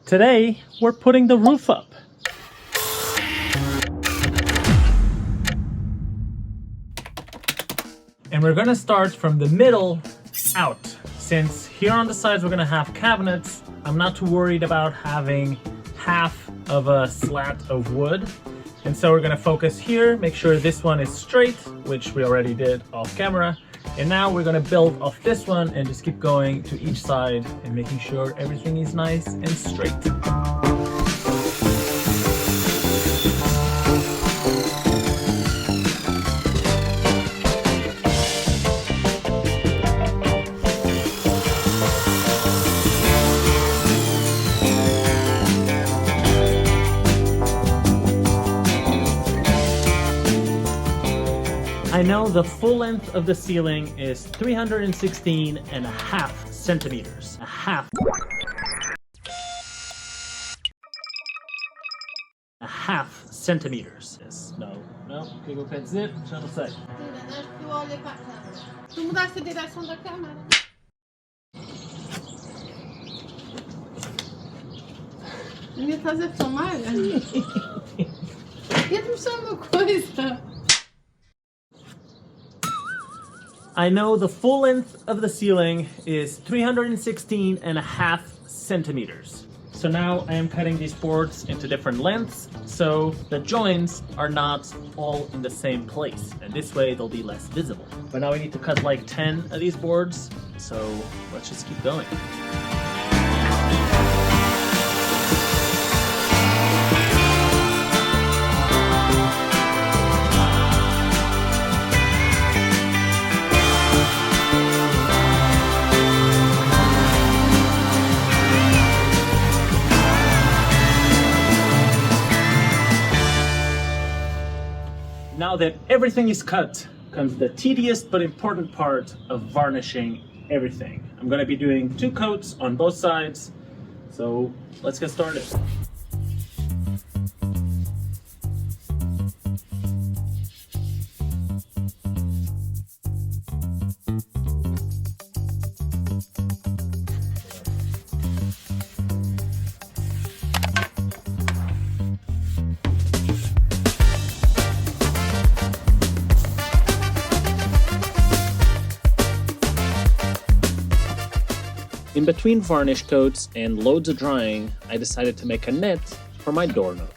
Today, we're putting the roof up. And we're gonna start from the middle out. Since here on the sides we're gonna have cabinets, I'm not too worried about having half of a slat of wood. And so we're gonna focus here, make sure this one is straight, which we already did off camera. And now we're gonna build off this one and just keep going to each side and making sure everything is nice and straight. I know the full length of the ceiling is 316.5 centimeters. A half centimeters. Yes, no, que eu quero dizer, já não sei. Tu mudaste a direção da câmera. Ainda estás a filmar? Ia-te mostrar uma coisa. I know the full length of the ceiling is 316.5 centimeters. So now I am cutting these boards into different lengths, so the joints are not all in the same place, and this way they'll be less visible. But now we need to cut like 10 of these boards, so let's just keep going. Now that everything is cut, comes the tedious but important part of varnishing everything. I'm going to be doing 2 coats on both sides, so let's get started. In between varnish coats and loads of drying, I decided to make a net for my door nook.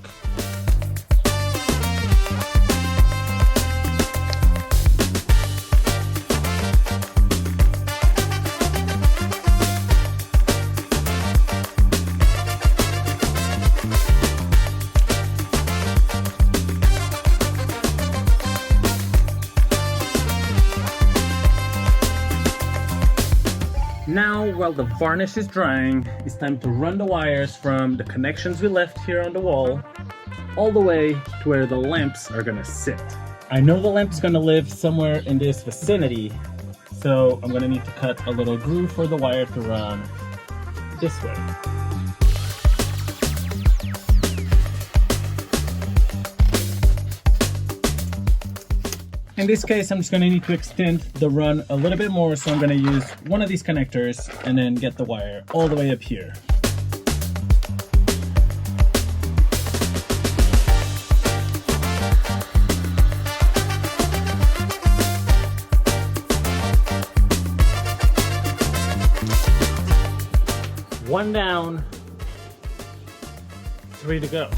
Now, while the varnish is drying, it's time to run the wires from the connections we left here on the wall all the way to where the lamps are gonna sit. I know the lamp's gonna live somewhere in this vicinity, so I'm gonna need to cut a little groove for the wire to run this way. In this case, I'm just going to need to extend the run a little bit more, so I'm going to use one of these connectors and then get the wire all the way up here. One down, 3 to go.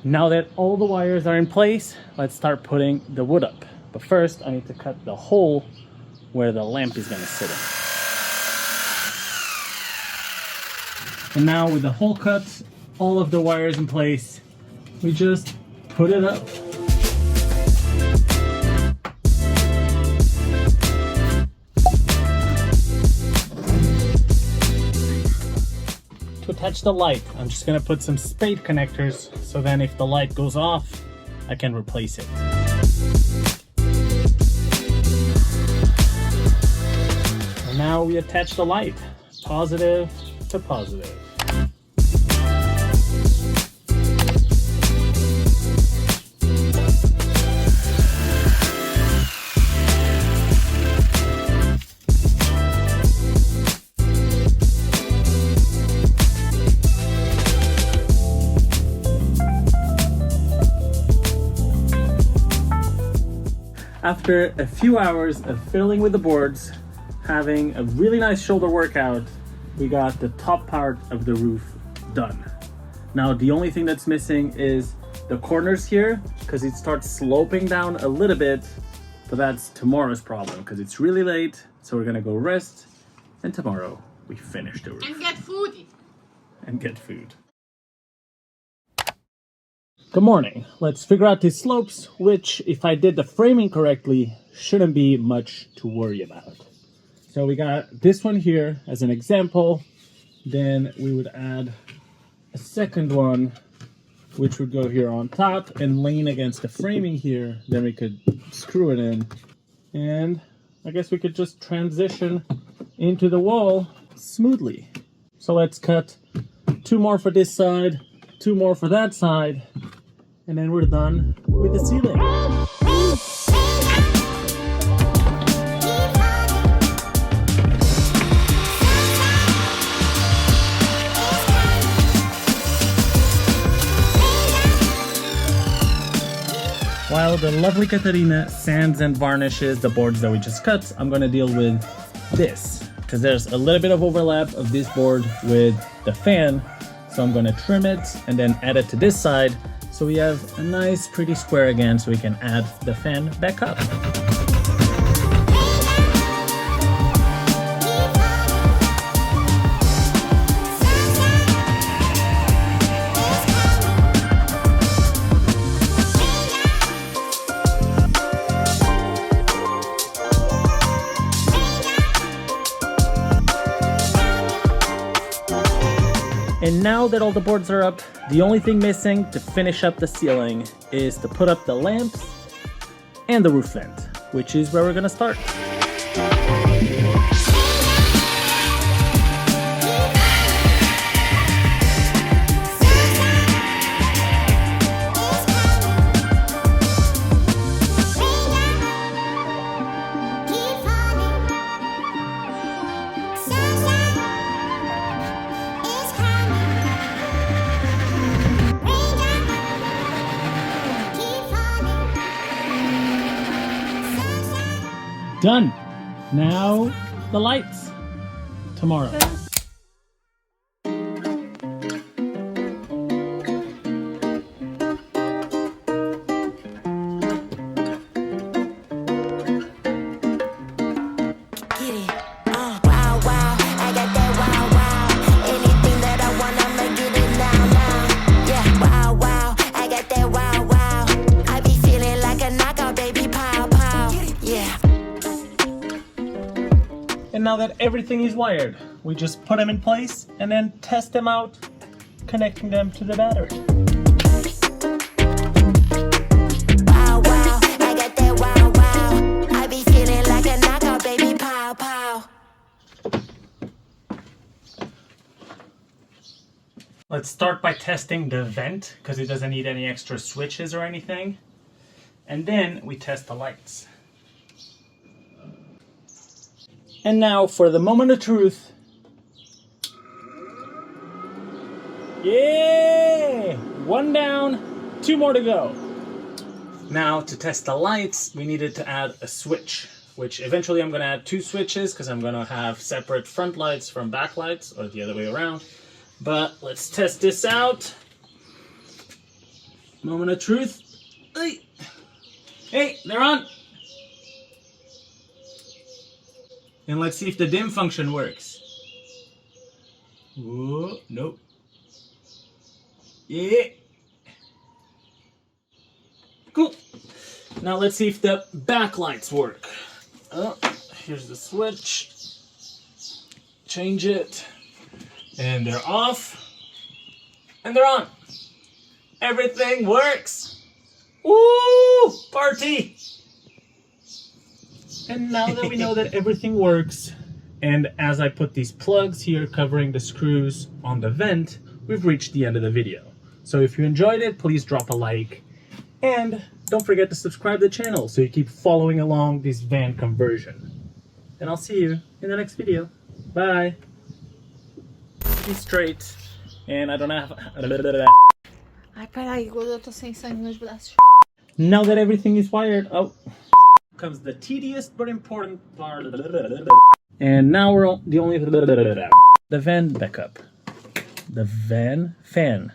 Now that all the wires are in place, let's start putting the wood up. But first, I need to cut the hole where the lamp is going to sit in. And now with the hole cut, all of the wires in place, we just put it up. To attach the light, I'm just gonna put some spade connectors, so then if the light goes off, I can replace it. now we attach the light, positive to positive. After a few hours of fiddling with the boards, having a really nice shoulder workout, we got the top part of the roof done. Now the only thing that's missing is the corners here, because it starts sloping down a little bit, but that's tomorrow's problem because it's really late. So we're gonna go rest, and tomorrow we finish the roof. And get food. And get food. Good morning. Let's figure out these slopes, which, if I did the framing correctly, shouldn't be much to worry about. So we got this one here as an example. Then we would add a second one, which would go here on top and lean against the framing here. Then we could screw it in. And I guess we could just transition into the wall smoothly. So let's cut 2 more for this side, 2 more for that side, and then we're done with the ceiling. While the lovely Katarina sands and varnishes the boards that we just cut, I'm gonna deal with this, because there's a little bit of overlap of this board with the fan. So I'm gonna trim it and then add it to this side, so we have a nice pretty square again, so we can add the fan back up. And now that all the boards are up, the only thing missing to finish up the ceiling is to put up the lamps and the roof vent, which is where we're gonna start. Done. Now the lights. Tomorrow. And now that everything is wired, we just put them in place and then test them out, connecting them to the battery. Wow, wow, I got that wow, wow. I be feeling like a knockout, baby, pow, pow. Let's start by testing the vent, because it doesn't need any extra switches or anything. And then we test the lights. And now for the moment of truth. Yeah! 1 down, 2 more to go. Now to test the lights, we needed to add a switch, which eventually I'm gonna add 2 switches because I'm gonna have separate front lights from back lights, or the other way around. But let's test this out. Moment of truth. Hey, they're on. And let's see if the dim function works. Whoa, nope. Yeah. Cool. Now let's see if the backlights work. Oh, here's the switch. Change it. And they're off. And they're on. Everything works. Woo! Party! And now that we know that everything works, And as I put these plugs here covering the screws on the vent, we've reached the end of the video. So if you enjoyed it, please drop a like. And don't forget to subscribe to the channel so you keep following along this van conversion. And I'll see you in the next video. Bye. Be straight. And I don't have... Ai, peraí, eu tô sem sangue nos braços. Now that everything is wired, comes the tedious but important part. And now we're the only... The van backup. The van fan.